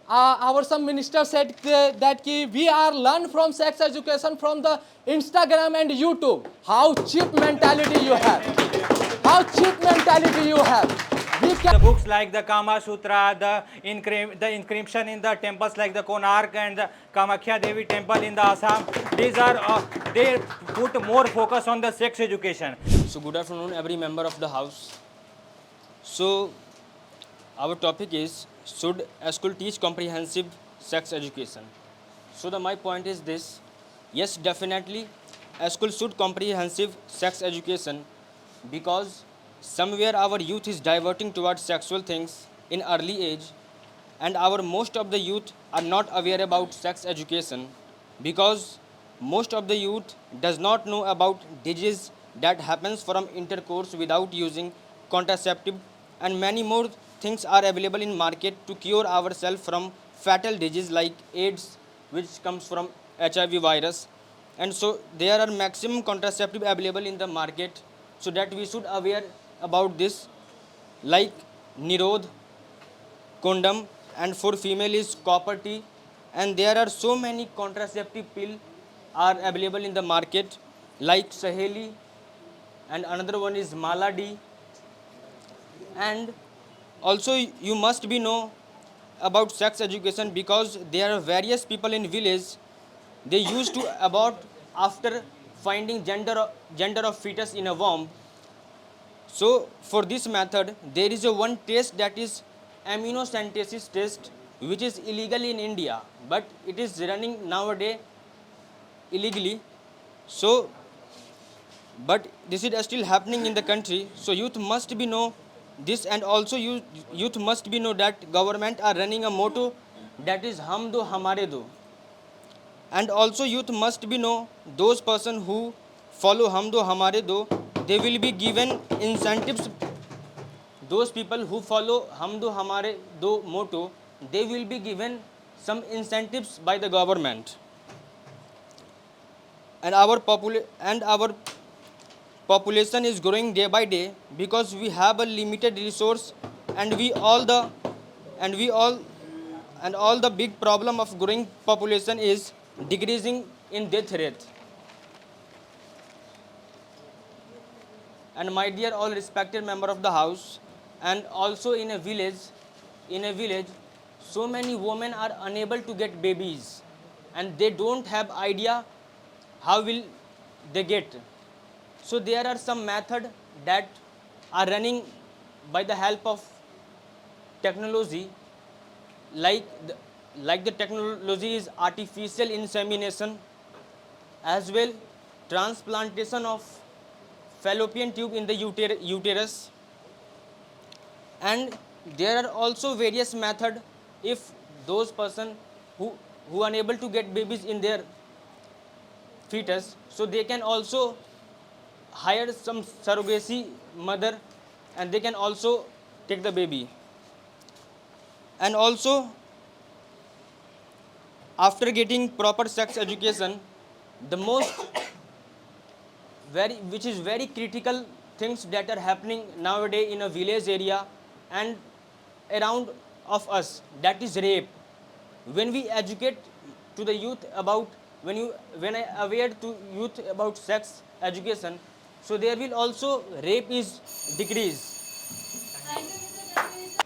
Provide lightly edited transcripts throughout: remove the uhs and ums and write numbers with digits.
our some minister said that we are learn from sex education from the Instagram and YouTube. How cheap mentality you have. How cheap mentality you have. The books like the Kama Sutra, the inscription in the temples like the Konark and the Kamakhya Devi temple in the Assam, these are, they put more focus on the sex education. So good afternoon every member of the house. So our topic is, should a school teach comprehensive sex education? So my point is this: yes, definitely a school should comprehensive sex education, because somewhere our youth is diverting towards sexual things in early age, and our most of the youth are not aware about sex education, because most of the youth does not know about disease that happens from intercourse without using contraceptive, and many more things are available in market to cure ourselves from fatal disease like AIDS, which comes from HIV virus. And so there are maximum contraceptive available in the market, so that we should aware about this, like Nirod, condom, and for female is copper T, and there are so many contraceptive pill are available in the market like Saheli, and another one is Mala D. And also you must be know about sex education, because there are various people in village, they used to abort after finding gender of fetus in a womb. So for this method there is a one test, that is amniocentesis test, which is illegal in India, but it is running nowadays illegally. So but this is still happening in the country, so youth must be know this. And also youth must be know that government are running a motto, that is hum do hamare do. And also youth must be know, those person who follow hum do hamare do, they will be given incentives. Those people who follow hum do hamare do motto, they will be given some incentives by the government. And our population is growing day by day, because we have a limited resource, and all the big problem of growing population is decreasing in death rate. And my dear all respected member of the house, and also in a village so many women are unable to get babies, and they don't have idea how will they get. So there are some method that are running by the help of technology, like the technology is artificial insemination, as well transplantation of fallopian tube in the uterus. And there are also various method, if those person who unable to get babies in their fetus, so they can also hire some surrogacy mother, and they can also take the baby. And also after getting proper sex education, the most which is very critical things that are happening nowadays in a village area and around of us, that is rape. When we educate to the youth about, when I aware to youth about sex education, so there will also rape is decreased.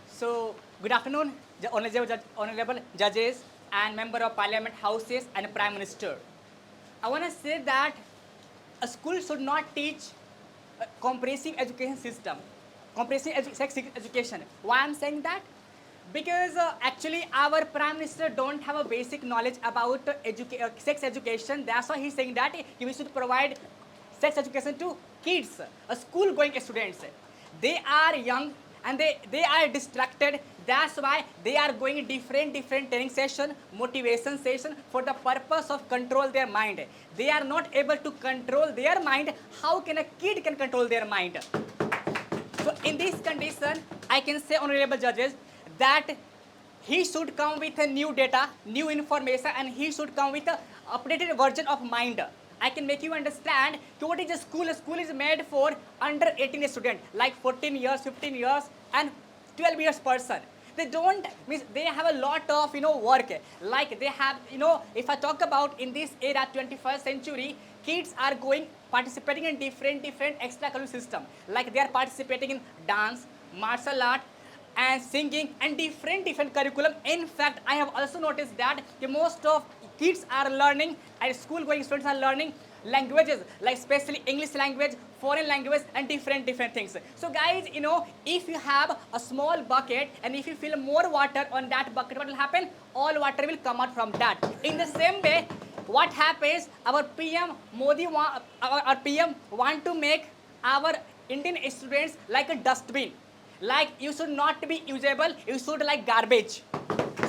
So, good afternoon, honorable judges and member of parliament houses and prime minister. I want to say that a school should not teach a comprehensive education system, sex education. Why I'm saying that? Because actually our prime minister don't have a basic knowledge about sex education. That's why he's saying that we should provide sex education to kids, school going students. They are young and they are distracted. That's why they are going different training session, motivation session, for the purpose of control their mind. They are not able to control their mind. How can a kid can control their mind? So in this condition, I can say, honorable judges, that he should come with a new data, new information, and he should come with a updated version of mind. I can make you understand what is a school. A school is made for under 18 student, like 14 years, 15 years, and 12 years person. They don't, means they have a lot of, work. Like they have, if I talk about in this era, 21st century, kids are participating in different extracurricular system. Like they are participating in dance, martial art, and singing, and different curriculum. In fact, I have also noticed that the most of kids are learning, and school going students are learning languages, like especially English language, foreign language, and different things. So guys, if you have a small bucket and if you fill more water on that bucket, what will happen? All water will come out from that. In the same way, what happens, our PM Modi our PM want to make our Indian students like a dustbin. Like you should not be usable, you should like garbage.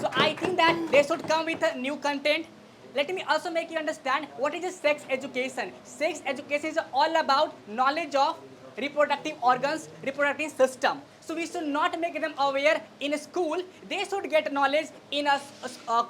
So I think that they should come with a new content. Let me also make you understand what is sex education. Sex education is all about knowledge of reproductive organs, reproductive system. So we should not make them aware in a school. They should get knowledge in a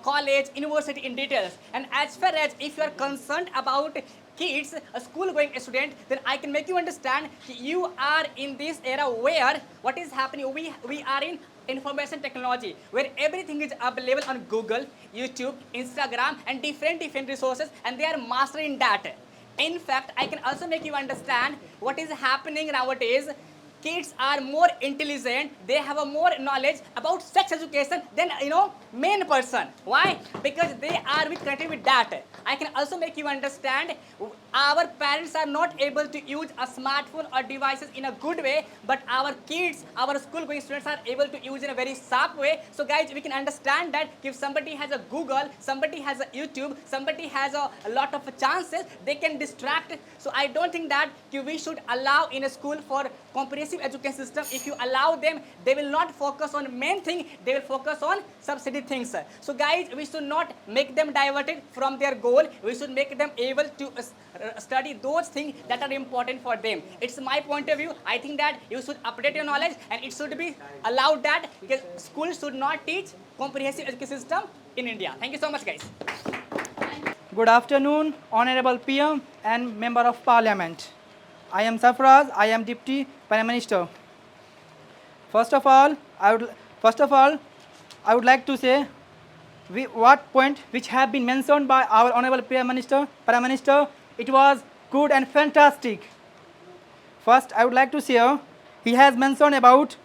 college, university in details. And as far as if you are concerned about kids, a school going student, then I can make you understand you are in this era where what is happening, we are in information technology, where everything is available on Google, YouTube, Instagram, and different resources, and they are mastering that. In fact, I can also make you understand what is happening nowadays. Kids are more intelligent, they have a more knowledge about sex education than main person. Why? Because they are connected with that. I can also make you understand our parents are not able to use a smartphone or devices in a good way, but our kids, our school going students are able to use in a very sharp way. So guys, we can understand that if somebody has a Google, somebody has a YouTube, somebody has a lot of chances, they can distract. So I don't think that we should allow in a school for comprehensive education system. If you allow them, they will not focus on main thing, they will focus on subsidy things. So guys, we should not make them diverted from their goal. We should make them able to study those things that are important for them. It's my point of view. I think that you should update your knowledge, and it should be allowed that schools should not teach comprehensive education system in India. Thank you so much, guys. Good afternoon, Honorable PM and Member of Parliament. I am Safraz. I am Deputy Prime Minister. First of all, I would like to say what point which have been mentioned by our Honorable Prime Minister. It was good and fantastic. First, I would like to say he has mentioned about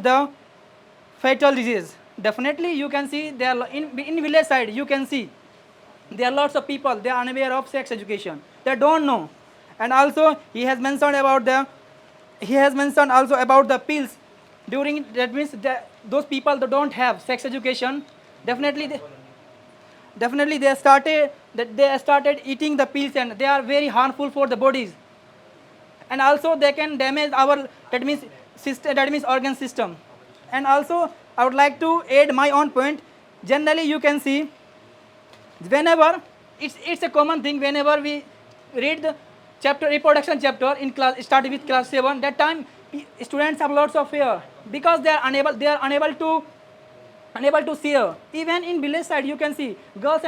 the fatal disease. Definitely, you can see there in village side. You can see there are lots of people, they are unaware of sex education. They don't know. And also he has mentioned also about the pills. During that means those people that don't have sex education, definitely they started eating the pills, and they are very harmful for the bodies. And also they can damage our organ system. And also I would like to add my own point. Generally, you can see whenever it's a common thing, whenever we read the reproduction chapter in class, starting with class 7, that time students have lots of fear because they are unable to see. Even in village side, you can see girls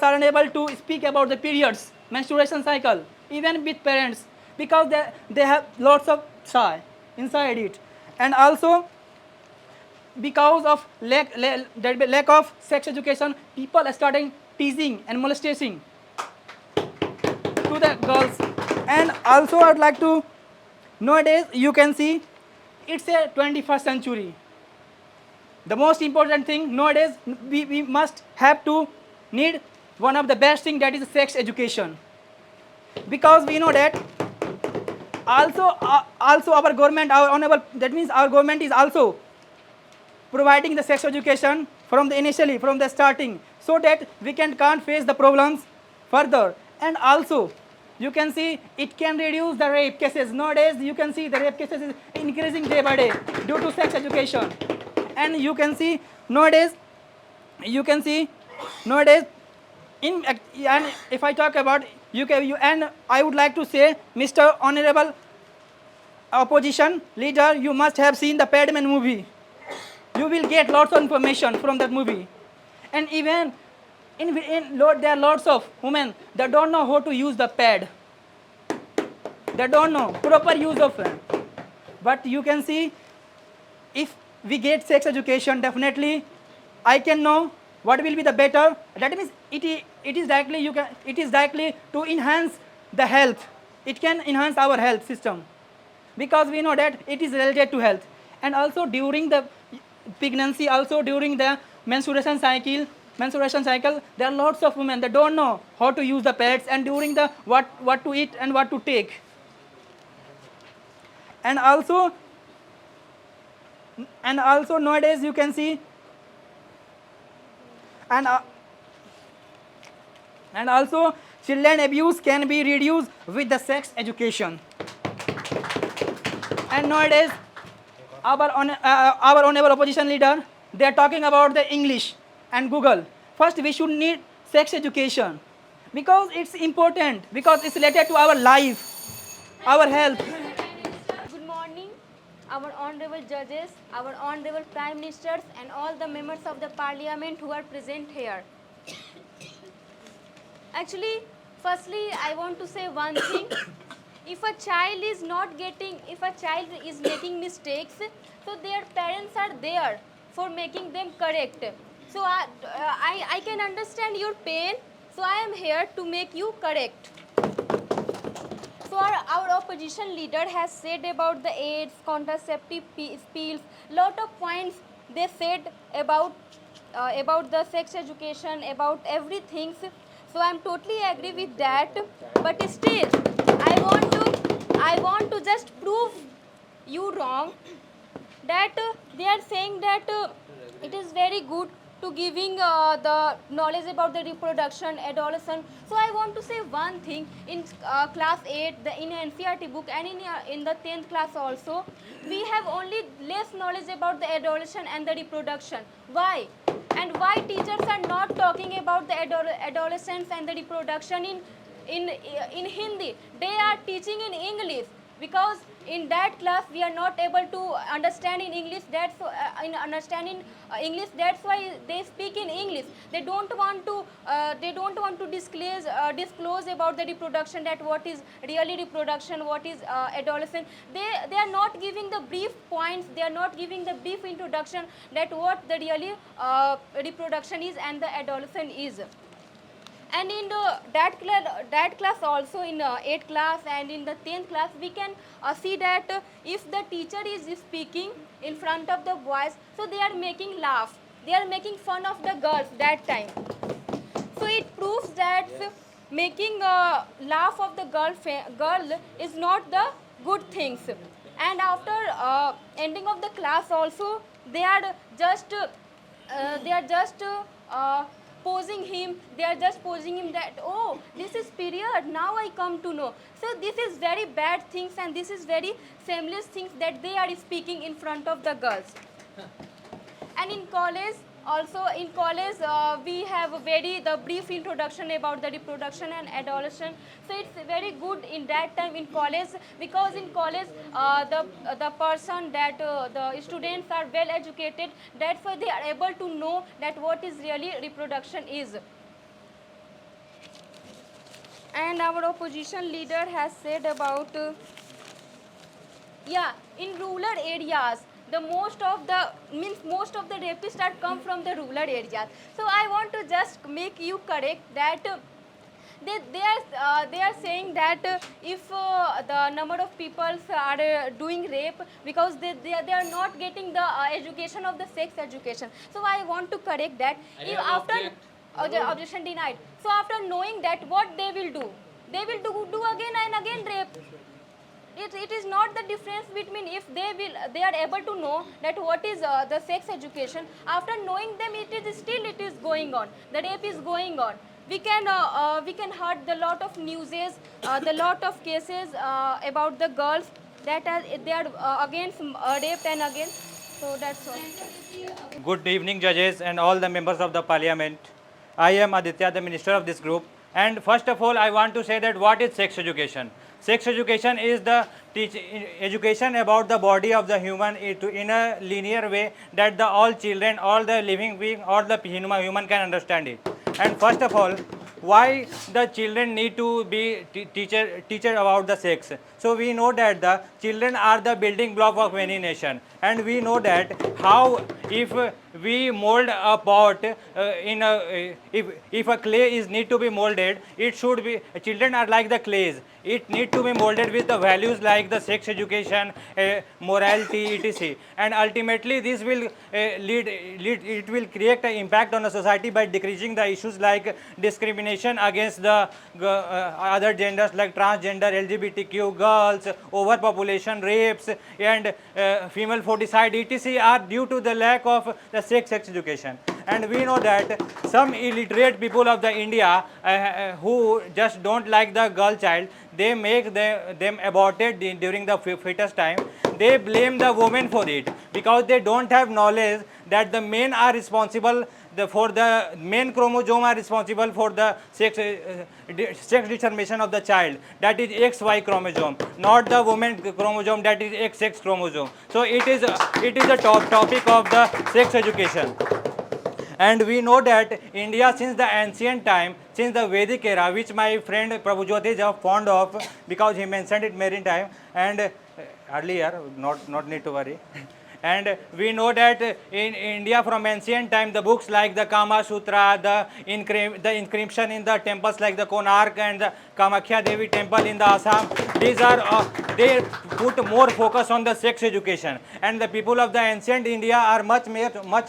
are unable to speak about the periods, menstruation cycle, even with parents, because they have lots of shy inside it. And also because of lack of sex education, people are starting teasing and molestation to the girls. And also I would like to, nowadays you can see it's a 21st century. The most important thing nowadays, we must have to need one of the best thing, that is sex education. Because we know that also our government, our honorable, that means our government is also providing the sex education from the starting, so that we can't face the problems further. And also you can see it can reduce the rape cases. Nowadays you can see the rape cases is increasing day by day due to sex education. And you can see nowadays and if I talk about and I would like to say, Mr. Honorable Opposition Leader, you must have seen the Padman movie. You will get lots of information from that movie. And even there are lots of women that don't know how to use the pad. They don't know proper use of it. But you can see, if we get sex education, definitely I can know what will be the better. That means it is directly to enhance the health. It can enhance our health system because we know that it is related to health. And also during the pregnancy, also during the menstruation cycle, there are lots of women that don't know how to use the pads, and during the what to eat and what to take. And also nowadays you can see, and also children abuse can be reduced with the sex education. And nowadays our honorable opposition leader, they are talking about the English and Google. First we should need sex education because it's important, because it's related to our life, our health. Good morning, our honorable judges, our honorable prime ministers, and all the members of the parliament who are present here. Actually, firstly, I want to say one thing. If a child is making mistakes, so their parents are there for making them correct. So I can understand your pain, so I am here to make you correct. So our opposition leader has said about the AIDS, contraceptive pills, lot of points they said about the sex education, about everything. So I am totally agree with that. But still, I want to just prove you wrong. That they are saying that it is very good to giving the knowledge about the reproduction, adolescent. So I want to say one thing. In class 8, in NCERT book, and in the 10th class also, we have only less knowledge about the adolescent and the reproduction. Why? And why teachers are not talking about the adolescence and the reproduction in Hindi? They are teaching in English, because in that class we are not able to understand in English. That's That's why they speak in English. They don't want to disclose about the reproduction, that what is really reproduction, what is adolescent. They are not giving the brief points. They are not giving the brief introduction that what the really reproduction is and the adolescent is. And in that class also, in 8th class and in the 10th class, we can see that if the teacher is speaking in front of the boys, so they are making laugh. They are making fun of the girls that time. So it proves that making laugh of the girl is not the good things. And after ending of the class also, they are just posing him. They are just posing him that, oh, this is period, now I come to know. So this is very bad things, and this is very shameless things that they are speaking in front of the girls. And in college also, we have the brief introduction about the reproduction and adolescence. So it's very good in that time in college, because in college the person that the students are well educated. That's why they are able to know that what is really reproduction is. And our opposition leader has said about in rural areas, most of the rapists are come from the rural areas. So I want to just make you correct that they are saying that if the number of people are doing rape, because they are not getting the education of the sex education. So I want to correct that. If after objection denied. So after knowing that, what they will do again and again rape. It is not the difference between if they are able to know that what is the sex education. After knowing them, it is going on. The rape is going on. We can heard the lot of newses, the lot of cases about the girls that they are against raped and again. So that's all. Good evening, judges and all the members of the parliament. I am Aditya, the minister of this group. And first of all, I want to say that what is sex education? Sex education is the education about the body of the human in a linear way, that all children, all the living being, all the human can understand it. And first of all, why the children need to be teacher about the sex. So we know that the children are the building block of any nation, and we know that how if we mold a pot in a if a clay is need to be molded, it should be, children are like the clays. It need to be molded with the values like the sex education, morality, etc. And ultimately this will lead it will create an impact on the society by decreasing the issues like discrimination against the other genders like transgender, LGBTQ, girls, overpopulation, rapes, and female foeticide, etc. are due to the lack of the sex education. And we know that some illiterate people of the India who just don't like the girl child, they make them aborted during the fetus time. They blame the women for it because they don't have knowledge that the men are responsible for the main chromosome are responsible for the sex determination of the child, that is XY chromosome, not the woman chromosome, that is XX chromosome. So it is a top topic of the sex education. And we know that India since the ancient time, since the Vedic era, which my friend Prabhujyoti is fond of because he mentioned it many times, and earlier, not need to worry. And we know that in India from ancient time, the books like the Kama Sutra, the inscription in the temples like the Konark and the Kamakhya Devi temple in the Assam, these are they put more focus on the sex education. And the people of the ancient India are much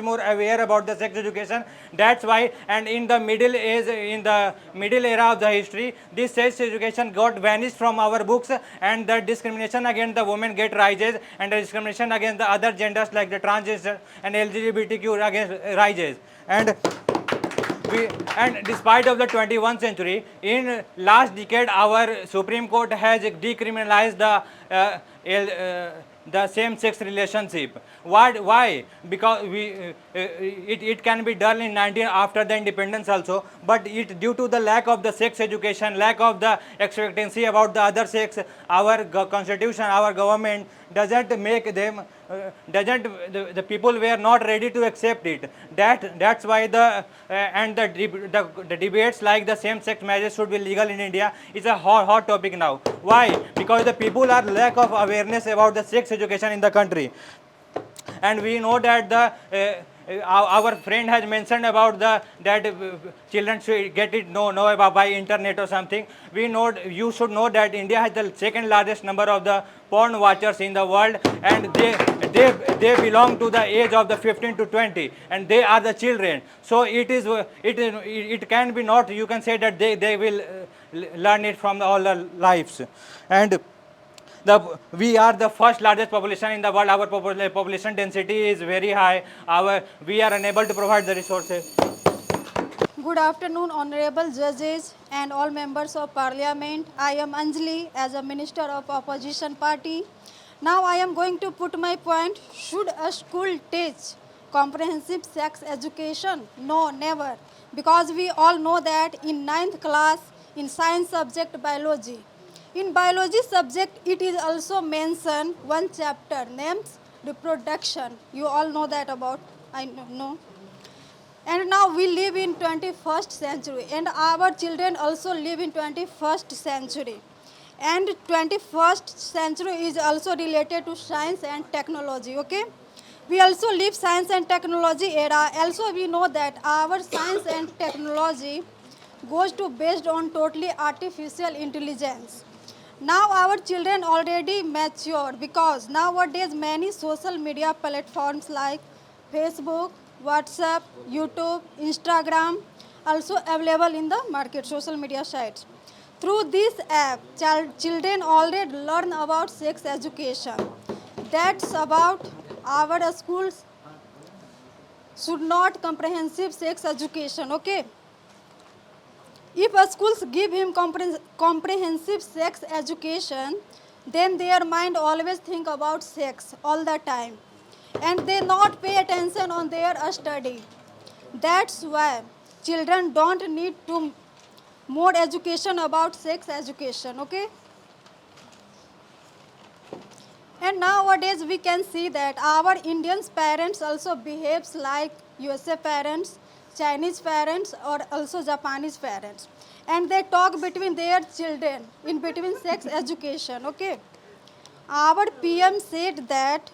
more aware about the sex education. That's why, and in the middle age, in the middle era of the history, this sex education got vanished from our books, and the discrimination against the women get rises, and the discrimination against the other genders like the transgender and LGBTQ against rises. And despite of the 21st century, in last decade, our Supreme Court has decriminalized the same-sex relationship. Why? Because it can be done in 19 after the independence also, but it due to the lack of the sex education, lack of the expectancy about the other sex, our constitution, our government doesn't make them. The people were not ready to accept it. That's why the debates like the same-sex marriage should be legal in India is a hot topic now. Why? Because the people are lack of awareness about the sex education in the country. And we know that our friend has mentioned about that children should get it know about by internet or something. We know, you should know that India has the second largest number of the porn watchers in the world, and they belong to the age of the 15 to 20, and they are the children. So it can be not, you can say that they will learn it from all their lives. And we are the first largest population in the world. Our population density is very high. We are unable to provide the resources. Good afternoon, honorable judges and all members of parliament. I am Anjali as a minister of opposition party. Now I am going to put my point. Should a school teach comprehensive sex education? No, never. Because we all know that in 9th class, in science subject biology, in biology subject, it is also mentioned one chapter named reproduction. You all know that about, I know. And now we live in 21st century, and our children also live in 21st century. And 21st century is also related to science and technology, okay? We also live science and technology era. Also we know that our science and technology goes to based on totally artificial intelligence. Now our children already mature because nowadays many social media platforms like Facebook, WhatsApp, YouTube, Instagram also available in the market, social media sites. Through this app, children already learn about sex education. That's about our schools should not comprehensive sex education, okay? If a schools give him comprehensive sex education, then their mind always think about sex all the time, and they not pay attention on their study. That's why children don't need to more education about sex education, okay? And nowadays we can see that our Indian parents also behaves like USA parents. Chinese parents or also Japanese parents, and they talk between their children in between sex education. Okay, our PM said that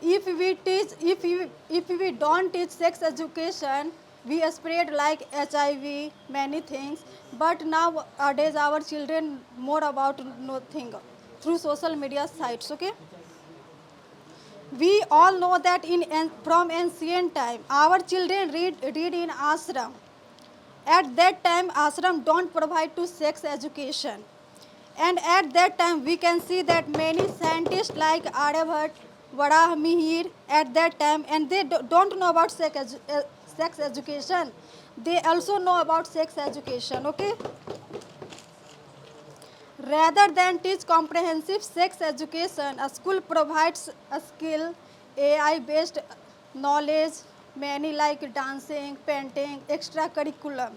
if we don't teach sex education, we spread like HIV, many things. But nowadays our children more about nothing through social media sites. Okay, we all know that from ancient time our children read in ashram. At that time ashram don't provide to sex education, and at that time we can see that many scientists like Aryabhat, Vara, Mihir at that time, and they don't know about sex education. They also know about sex education. Okay, rather than teach comprehensive sex education, a school provides a skill, AI based knowledge, many like dancing, painting, extracurriculum.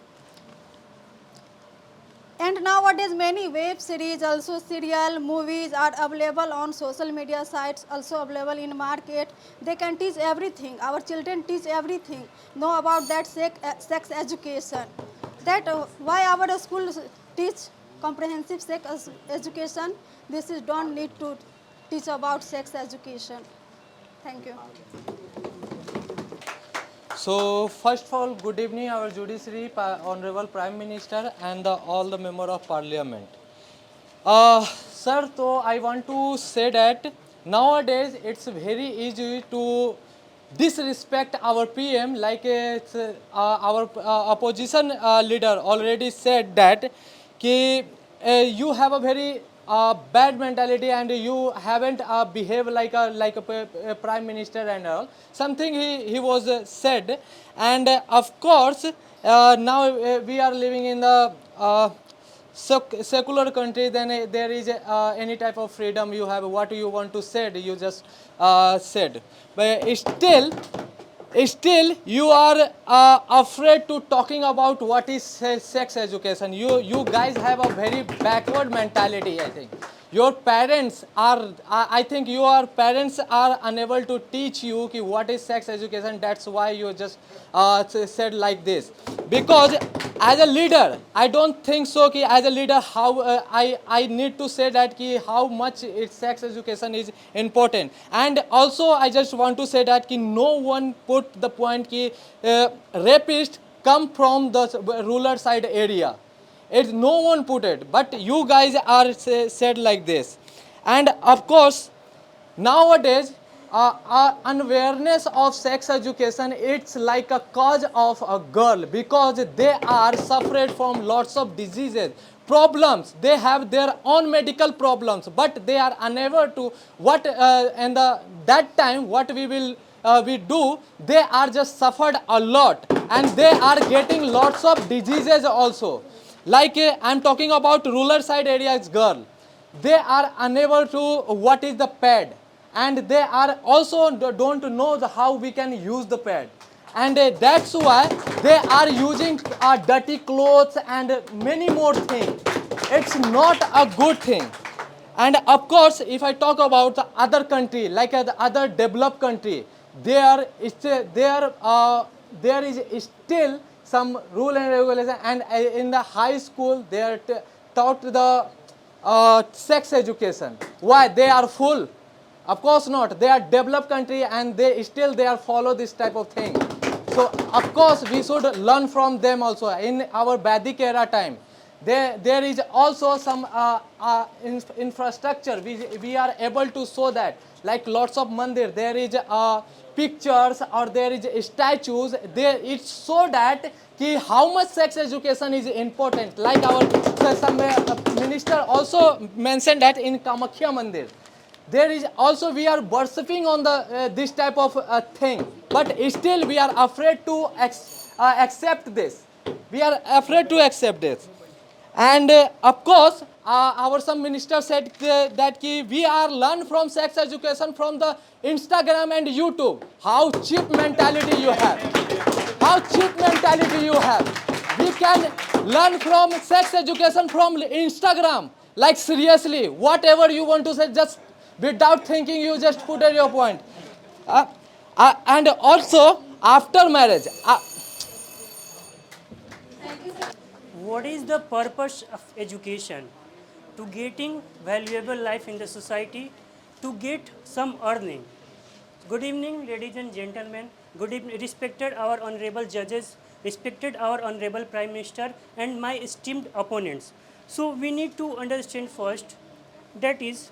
And nowadays many web series, also serial, movies are available on social media sites, also available in market. They can teach everything. Our children teach everything, know about that sex education. That why our schools teach comprehensive sex education. This is don't need to teach about sex education. Thank you. So first of all, good evening, our judiciary, Honorable Prime Minister, and all the member of Parliament. Sir, so I want to say that nowadays it's very easy to disrespect our PM, like our opposition leader already said that you have a very bad mentality and you haven't behaved like a prime minister and all. Something he was said, and of course now we are living in the secular country. Then there is any type of freedom you have. What you want to say, you just said, but still you are afraid to talking about what is sex education. You guys have a very backward mentality. I think your parents are I think your parents are unable to teach you what is sex education. That's why you just said like this. Because as a leader, I don't think so as a leader how I need to say that how much sex education is important. And also I just want to say that no one put the point rapists come from the rural side area. It's no one put it, but you guys are said like this. And of course nowadays unawareness of sex education, it's like a cause of a girl, because they are suffering from lots of diseases, problems. They have their own medical problems, but they are unable to that time what we do, they are just suffered a lot, and they are getting lots of diseases also. Like I'm talking about rural side areas girl, they are unable to what is the pad, and they are also don't know how we can use the pad, and that's why they are using dirty clothes and many more things. It's not a good thing. And of course if I talk about the other country, like the other developed country, there is still some rule and regulation, and in the high school they are taught the sex education. Why? They are full? Of course not. They are developed country and they are follow this type of thing. So of course we should learn from them also. In our Vedic era time, there is also some infrastructure. We are able to show that, like lots of mandir, there is pictures or there is statues there. It's so that how much sex education is important. Like our some minister also mentioned that in Kamakhya Mandir, there is also we are worshipping on the this type of thing, but still we are afraid to accept this. We are afraid to accept this. And of course our some minister said that we are learn from sex education from the Instagram and YouTube. How cheap mentality you have. How cheap mentality you have. We can learn from sex education from Instagram. Like seriously, whatever you want to say, just without thinking you just put at your point. And also after marriage. What is the purpose of education? To getting valuable life in the society, to get some earning. Good evening, ladies and gentlemen. Good evening, respected our honorable judges, respected our honorable Prime Minister, and my esteemed opponents. So we need to understand first that is,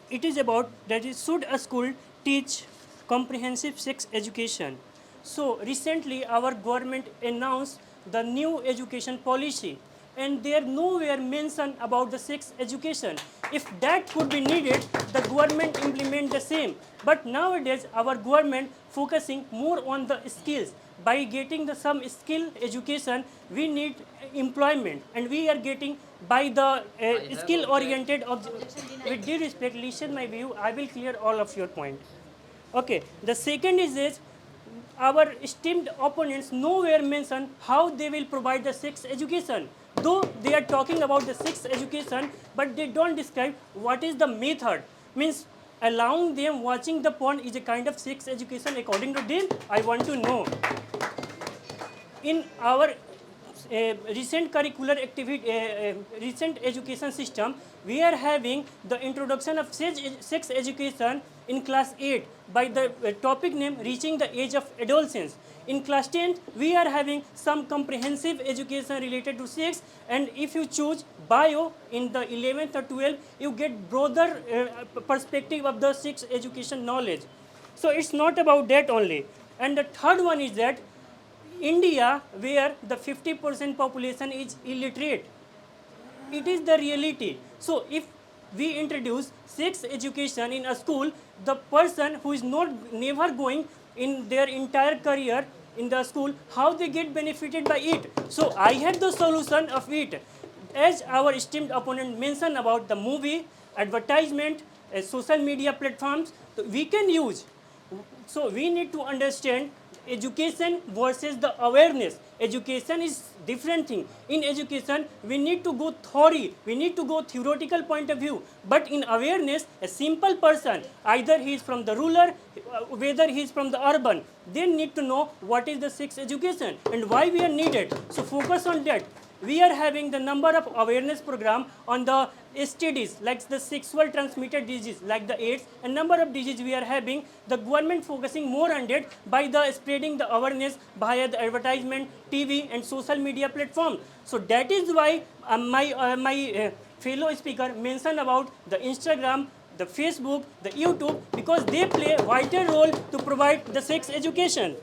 it is about that is should a school teach comprehensive sex education. So recently our government announced the new education policy and there nowhere mention about the sex education. If that could be needed, the government implement the same. But nowadays our government focusing more on the skills. By getting the some skill education, we need employment, and we are getting by the skill oriented. With due respect, listen my view. I will clear all of your point. Okay. The second is this. Our esteemed opponents nowhere mention how they will provide the sex education. Though they are talking about the sex education, but they don't describe what is the method. Means allowing them watching the porn is a kind of sex education according to them. I want to know. In our recent curricular activity, recent education system, we are having the introduction of sex education in class 8 by the topic name reaching the age of adolescence. In class 10, we are having some comprehensive education related to sex, and if you choose bio in the 11th or 12th, you get broader perspective of the sex education knowledge. So it's not about that only. And the third one is that India, where the 50% population is illiterate, it is the reality. So if we introduce sex education in a school, the person who is never going in their entire career in the school, how they get benefited by it. So I have the solution of it. As our esteemed opponent mentioned about the movie, advertisement, social media platforms, we can use. So we need to understand education versus the awareness. Education is different thing. In education, we need to go theory, we need to go theoretical point of view. But in awareness, a simple person, either he is from the rural, whether he is from the urban, they need to know what is the sex education and why we are needed. So focus on that. We are having the number of awareness program on the STDs, like the sexual transmitted disease, like the AIDS, and number of diseases we are having. The government focusing more on it by the spreading the awareness via the advertisement, TV, and social media platform. So that is why my fellow speaker mentioned about the Instagram, the Facebook, the YouTube, because they play a vital role to provide the sex education.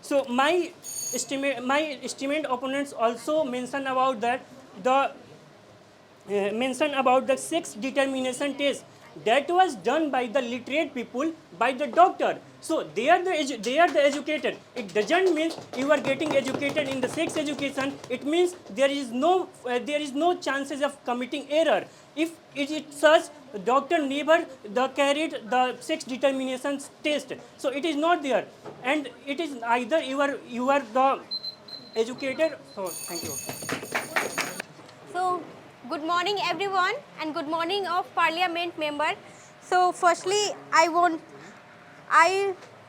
So my estimate opponents also mention about that the sex determination test that was done by the literate people, by the doctor. So they are the educated. It doesn't mean you are getting educated in the sex education. It means there is no chances of committing error. If it is such, doctor never carried the sex determination test. So it is not there, and it is either you are the educated. So thank you. So, good morning everyone and good morning of Parliament member. So, firstly,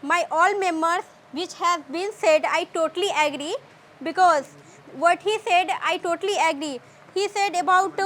my all members which have been said, I totally agree, because what he said, I totally agree. He said about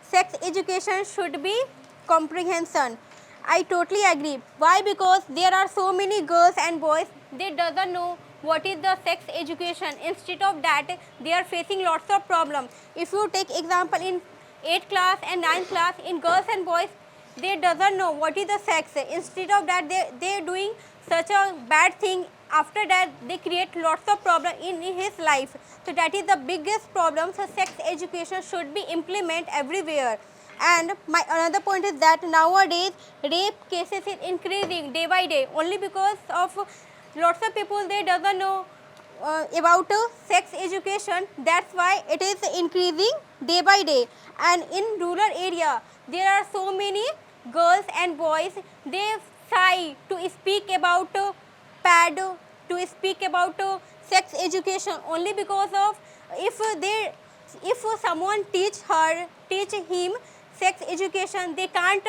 sex education should be comprehension. I totally agree. Why? Because there are so many girls and boys, they doesn't know what is the sex education. Instead of that, they are facing lots of problems. If you take example in 8th class and 9th class, in girls and boys, they doesn't know what is the sex. Instead of that, they are doing such a bad thing. After that, they create lots of problem in his life. So that is the biggest problem. So sex education should be implemented everywhere. And my another point is that nowadays rape cases is increasing day by day, only because of lots of people, they doesn't know about sex education. That's why it is increasing day by day. And in rural area, there are so many girls and boys, they shy to speak about pad, to speak about sex education, only because of if someone teach him sex education, they can't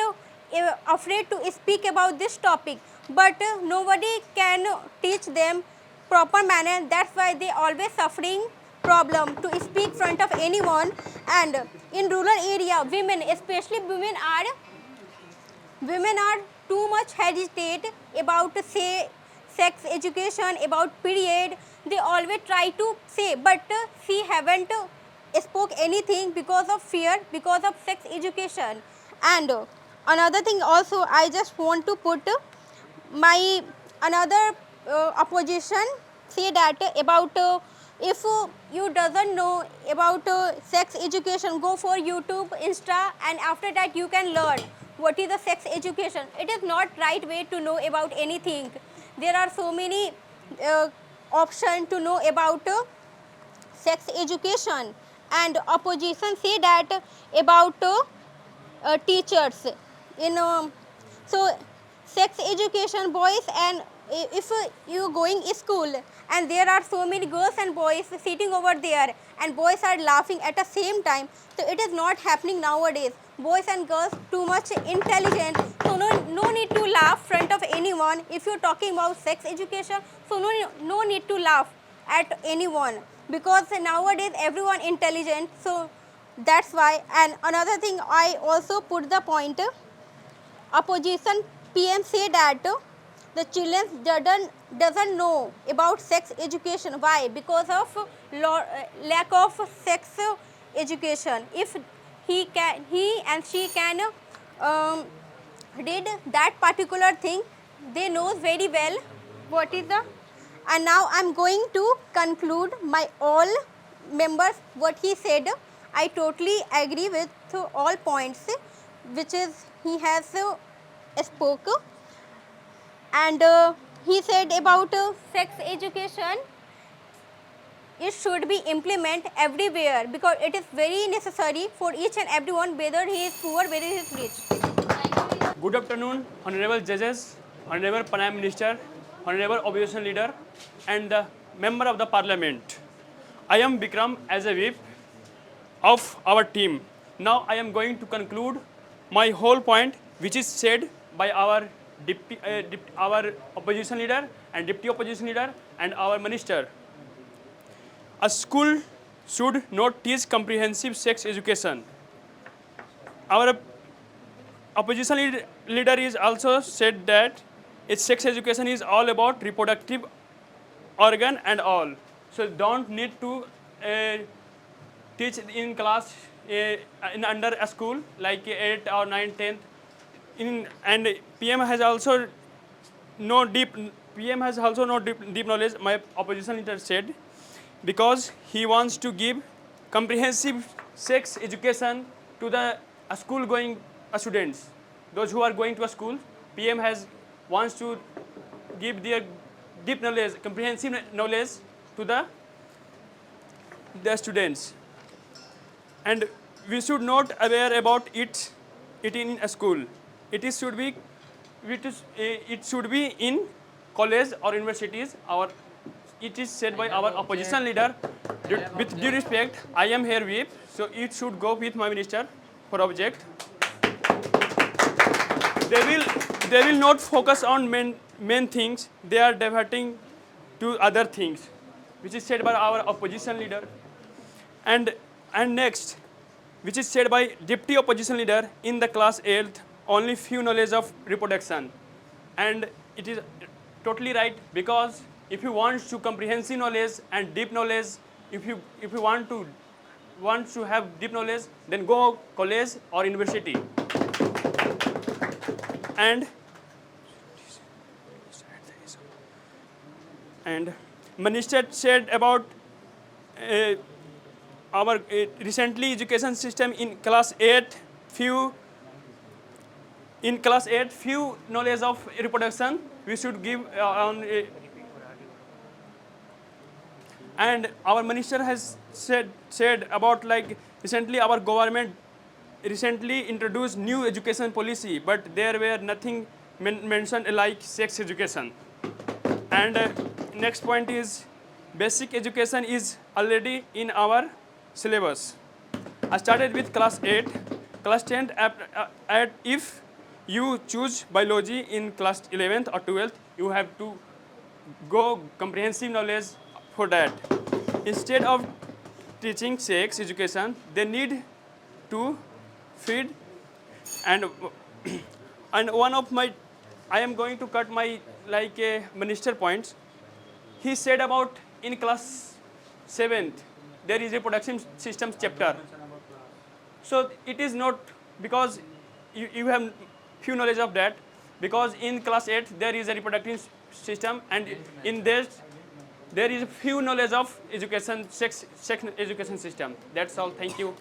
afraid to speak about this topic, but nobody can teach them proper manner. That's why they always suffering problem to speak front of anyone. And in rural area, women, especially women are too much hesitate about say sex education, about period. They always try to say, but she haven't spoke anything because of fear, because of sex education. And another thing also, I just want to put my another opposition say that about if you doesn't know about sex education, go for YouTube, Insta, and after that you can learn what is the sex education. It is not right way to know about anything. There are so many options to know about sex education. And opposition say that about teachers in so sex education boys, and if you going school and there are so many girls and boys sitting over there and boys are laughing at the same time, so it is not happening nowadays. Boys and girls too much intelligent, so no need to laugh front of anyone. If you're talking about sex education, so no need to laugh at anyone, because nowadays everyone intelligent. So that's why. And another thing, I also put the point, opposition PM say that the children doesn't know about sex education. Why? Because of lack of sex education. If he and she can did that particular thing, they knows very well what is the. And now I'm going to conclude my all members what he said. I totally agree with all points which is he has spoke. And he said about sex education, it should be implemented everywhere because it is very necessary for each and everyone, whether he is poor, whether he is rich. Good afternoon, honorable judges, honorable Prime Minister, honorable opposition leader, and the member of the parliament. I am Bikram as a whip of our team. Now I am going to conclude my whole point, which is said by our our opposition leader and deputy opposition leader and our minister. A school should not teach comprehensive sex education. Our opposition leader is also said that its sex education is all about reproductive organ and all. So don't need to teach in class in under a school like 8 or 9, 10th. And PM has also no deep knowledge, my opposition leader said, because he wants to give comprehensive sex education to the school going students, those who are going to a school. PM wants to give their deep knowledge, comprehensive knowledge to the students, and we should not aware about it in a school. It should be in college or universities. It is said by our opposition leader. With due respect, I am here with, so it should go with my minister for object. They will not focus on main things. They are diverting to other things, which is said by our opposition leader. And next, which is said by deputy opposition leader in the class 8th, only few knowledge of reproduction. And it is totally right, because if you want to comprehensive knowledge and deep knowledge, if you want to have deep knowledge, then go college or university. And minister said about our recently education system in class 8, few knowledge of reproduction we should give and our minister has said about, like, recently our government recently introduced new education policy, but there were nothing mentioned like sex education. And next point is basic education is already in our syllabus. I started with class 8, class 10. If you choose biology in class 11th or 12th, you have to go comprehensive knowledge for that. Instead of teaching sex education, they need to feed and and one of my, I am going to cut my like a minister points. He said about in class 7th there is a production systems chapter. So it is not because you have few knowledge of that, because in class 8 there is a reproductive system, and in this there is few knowledge of education, sex education system. That's all. Thank you.